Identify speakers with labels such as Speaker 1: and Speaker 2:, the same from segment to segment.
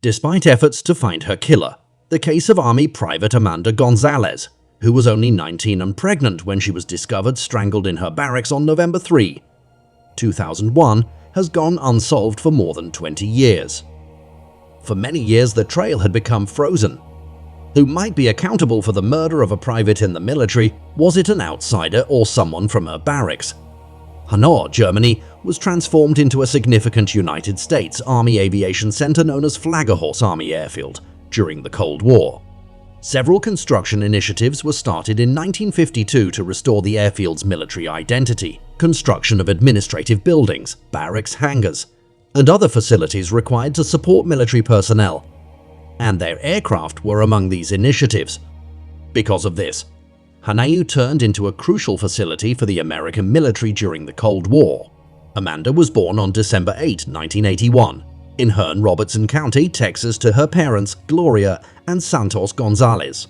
Speaker 1: Despite efforts to find her killer, the case of Army Private Amanda Gonzalez, who was only 19 and pregnant when she was discovered strangled in her barracks on November 3, 2001, has gone unsolved for more than 20 years. For many years, the trail had become frozen. Who might be accountable for the murder of a private in the military? Was it an outsider or someone from her barracks? Hanau, Germany, was transformed into a significant United States Army aviation center known as Flaggerhorse Army Airfield during the Cold War. Several construction initiatives were started in 1952 to restore the airfield's military identity. Construction of administrative buildings, barracks, hangars, and other facilities required to support military personnel, and their aircraft were among these initiatives. Because of this, Hanau turned into a crucial facility for the American military during the Cold War. Amanda was born on December 8, 1981, in Hearn, Robertson County, Texas, to her parents Gloria and Santos Gonzalez.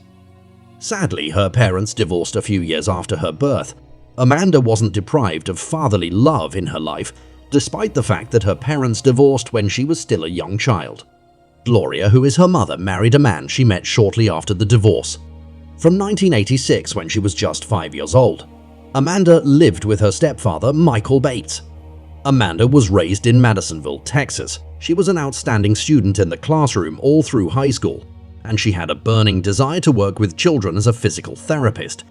Speaker 1: Sadly, her parents divorced a few years after her birth. Amanda wasn't deprived of fatherly love in her life, despite the fact that her parents divorced when she was still a young child. Gloria, who is her mother, married a man she met shortly after the divorce. From 1986, when she was just 5 years old, Amanda lived with her stepfather, Michael Bates. Amanda was raised in Madisonville, Texas. She was an outstanding student in the classroom all through high school, and she had a burning desire to work with children as a physical therapist.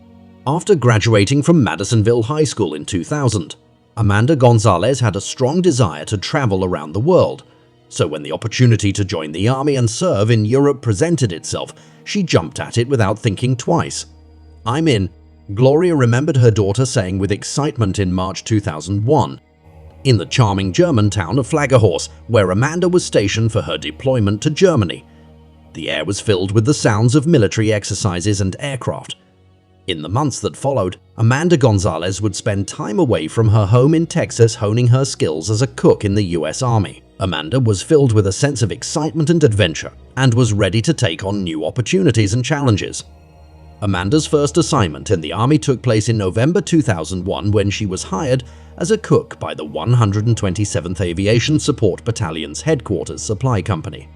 Speaker 1: After graduating from Madisonville High School in 2000, Amanda Gonzalez had a strong desire to travel around the world. So when the opportunity to join the army and serve in Europe presented itself, she jumped at it without thinking twice. "I'm in," Gloria remembered her daughter saying with excitement in March 2001, in the charming German town of Flaggerhorse, where Amanda was stationed for her deployment to Germany. The air was filled with the sounds of military exercises and aircraft. In the months that followed, Amanda Gonzalez would spend time away from her home in Texas honing her skills as a cook in the US Army. Amanda was filled with a sense of excitement and adventure, and was ready to take on new opportunities and challenges. Amanda's first assignment in the Army took place in November 2001 when she was hired as a cook by the 127th Aviation Support Battalion's headquarters supply company.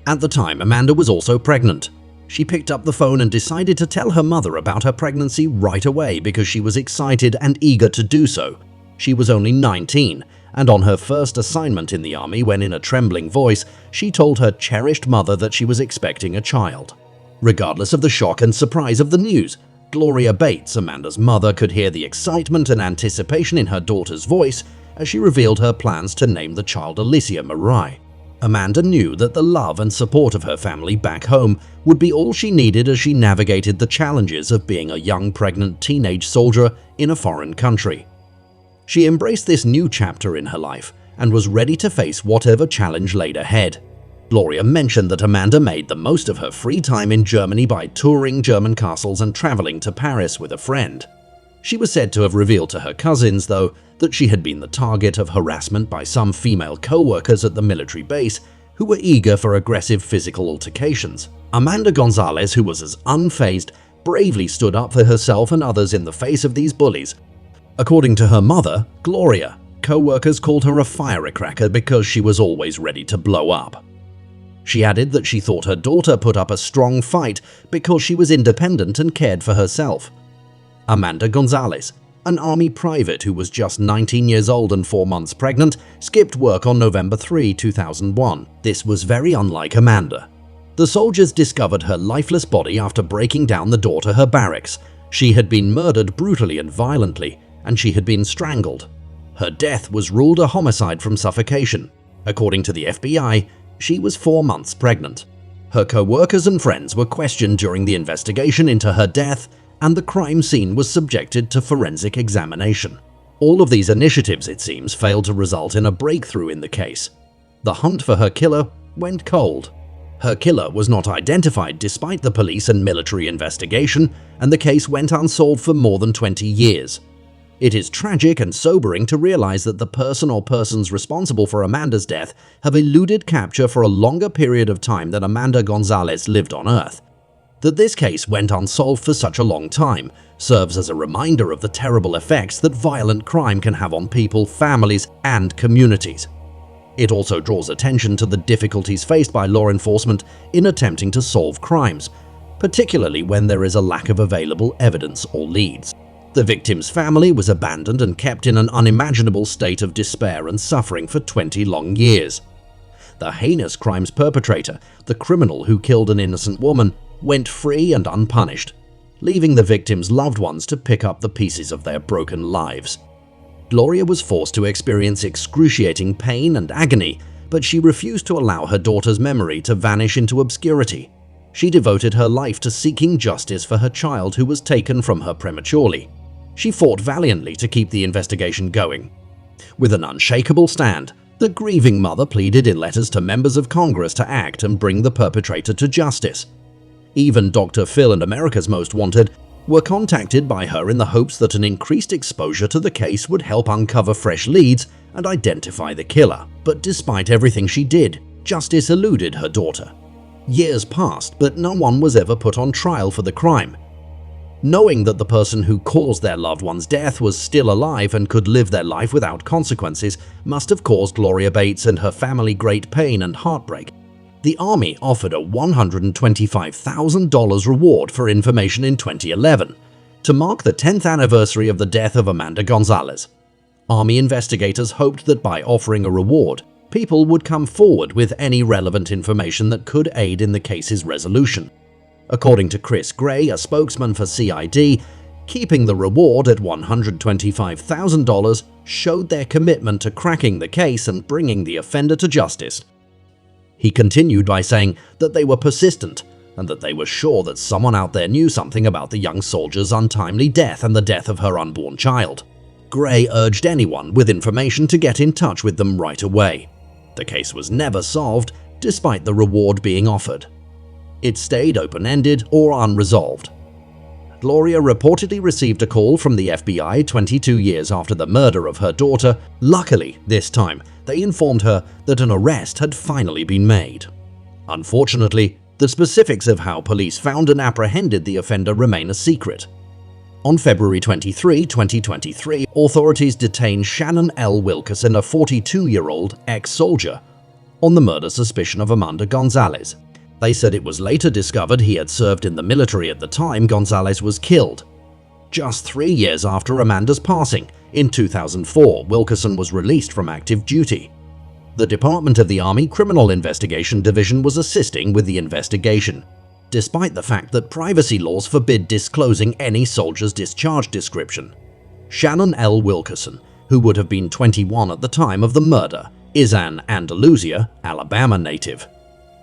Speaker 1: At the time, Amanda was also pregnant. She picked up the phone and decided to tell her mother about her pregnancy right away because she was excited and eager to do so. She was only 19, and on her first assignment in the Army, when in a trembling voice, she told her cherished mother that she was expecting a child. Regardless of the shock and surprise of the news, Gloria Bates, Amanda's mother, could hear the excitement and anticipation in her daughter's voice as she revealed her plans to name the child Alicia Marai. Amanda knew that the love and support of her family back home would be all she needed as she navigated the challenges of being a young pregnant teenage soldier in a foreign country. She embraced this new chapter in her life and was ready to face whatever challenge laid ahead. Gloria mentioned that Amanda made the most of her free time in Germany by touring German castles and traveling to Paris with a friend. She was said to have revealed to her cousins, though, that she had been the target of harassment by some female co-workers at the military base who were eager for aggressive physical altercations. Amanda Gonzalez, who was as unfazed, bravely stood up for herself and others in the face of these bullies. According to her mother, Gloria, co-workers called her a firecracker because she was always ready to blow up. She added that she thought her daughter put up a strong fight because she was independent and cared for herself. Amanda Gonzalez, an Army private who was just 19 years old and 4 months pregnant, skipped work on November 3, 2001. This was very unlike Amanda. The soldiers discovered her lifeless body after breaking down the door to her barracks. She had been murdered brutally and violently, and she had been strangled. Her death was ruled a homicide from suffocation. According to the FBI, she was 4 months pregnant. Her co-workers and friends were questioned during the investigation into her death, and the crime scene was subjected to forensic examination. All of these initiatives, it seems, failed to result in a breakthrough in the case. The hunt for her killer went cold. Her killer was not identified despite the police and military investigation, and the case went unsolved for more than 20 years. It is tragic and sobering to realize that the person or persons responsible for Amanda's death have eluded capture for a longer period of time than Amanda Gonzalez lived on Earth. That this case went unsolved for such a long time serves as a reminder of the terrible effects that violent crime can have on people, families, and communities. It also draws attention to the difficulties faced by law enforcement in attempting to solve crimes, particularly when there is a lack of available evidence or leads. The victim's family was abandoned and kept in an unimaginable state of despair and suffering for 20 long years. The heinous crime's perpetrator, the criminal who killed an innocent woman, went free and unpunished, leaving the victim's loved ones to pick up the pieces of their broken lives. Gloria was forced to experience excruciating pain and agony, but she refused to allow her daughter's memory to vanish into obscurity. She devoted her life to seeking justice for her child who was taken from her prematurely. She fought valiantly to keep the investigation going. With an unshakable stand, the grieving mother pleaded in letters to members of Congress to act and bring the perpetrator to justice. Even Dr. Phil and America's Most Wanted were contacted by her in the hopes that an increased exposure to the case would help uncover fresh leads and identify the killer. But despite everything she did, justice eluded her daughter. Years passed, but no one was ever put on trial for the crime. Knowing that the person who caused their loved one's death was still alive and could live their life without consequences must have caused Gloria Bates and her family great pain and heartbreak. The Army offered a $125,000 reward for information in 2011 to mark the 10th anniversary of the death of Amanda Gonzalez. Army investigators hoped that by offering a reward, people would come forward with any relevant information that could aid in the case's resolution. According to Chris Gray, a spokesman for CID, keeping the reward at $125,000 showed their commitment to cracking the case and bringing the offender to justice. He continued by saying that they were persistent and that they were sure that someone out there knew something about the young soldier's untimely death and the death of her unborn child. Gray urged anyone with information to get in touch with them right away. The case was never solved, despite the reward being offered. It stayed open-ended or unresolved. Gloria reportedly received a call from the FBI 22 years after the murder of her daughter. Luckily, this time, they informed her that an arrest had finally been made. Unfortunately, the specifics of how police found and apprehended the offender remain a secret. On February 23, 2023, authorities detained Shannon L Wilkerson, a 42-year-old ex-soldier, on the murder suspicion of Amanda Gonzalez. They said it was later discovered he had served in the military at the time Gonzalez was killed. Just 3 years after Amanda's passing, in 2004, Wilkerson was released from active duty. The Department of the Army Criminal Investigation Division was assisting with the investigation, despite the fact that privacy laws forbid disclosing any soldier's discharge description. Shannon L Wilkerson, who would have been 21 at the time of the murder, is an Andalusia, Alabama native.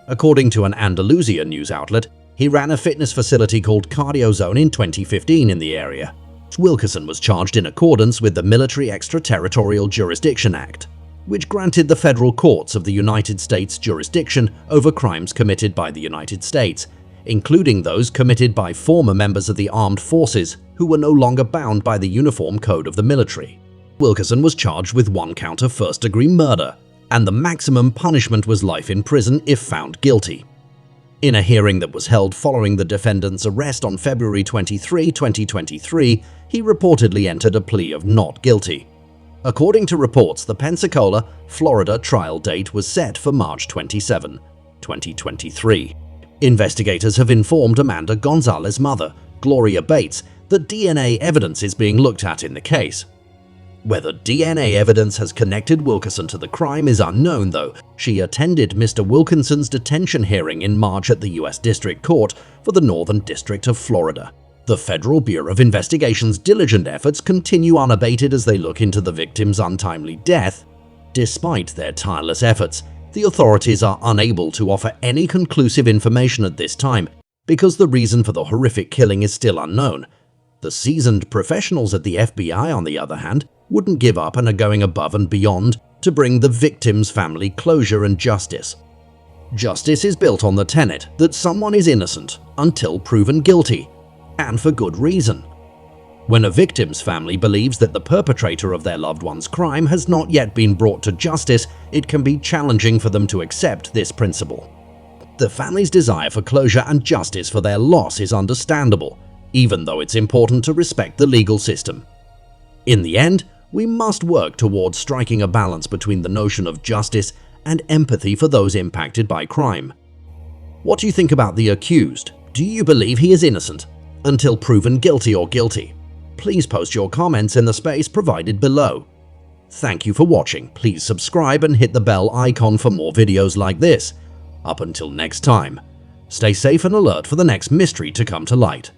Speaker 1: According to an Andalusia news outlet, he ran a fitness facility called Cardio Zone in 2015 in the area. Wilkerson was charged in accordance with the Military Extraterritorial Jurisdiction Act, which granted the federal courts of the United States jurisdiction over crimes committed by the United States, including those committed by former members of the armed forces who were no longer bound by the uniform code of the military. Wilkerson was charged with 1 count of first-degree murder, and the maximum punishment was life in prison if found guilty. In a hearing that was held following the defendant's arrest on February 23, 2023, he reportedly entered a plea of not guilty. According to reports, the Pensacola, Florida trial date was set for March 27, 2023. Investigators have informed Amanda Gonzalez's mother, Gloria Bates, that DNA evidence is being looked at in the case. Whether DNA evidence has connected Wilkerson to the crime is unknown, though. She attended Mr. Wilkinson's detention hearing in March at the U.S. District Court for the Northern District of Florida. The Federal Bureau of Investigation's diligent efforts continue unabated as they look into the victim's untimely death. Despite their tireless efforts, the authorities are unable to offer any conclusive information at this time because the reason for the horrific killing is still unknown. The seasoned professionals at the FBI, on the other hand, wouldn't give up and are going above and beyond to bring the victim's family closure and justice. Justice is built on the tenet that someone is innocent until proven guilty, and for good reason. When a victim's family believes that the perpetrator of their loved one's crime has not yet been brought to justice, it can be challenging for them to accept this principle. The family's desire for closure and justice for their loss is understandable, even though it's important to respect the legal system. In the end, We must work towards striking a balance between the notion of justice and empathy for those impacted by crime. What do you think about the accused? Do you believe he is innocent until proven guilty or guilty? Please post your comments in the space provided below. Thank you for watching. Please subscribe and hit the bell icon for more videos like this. Up until next time, stay safe and alert for the next mystery to come to light.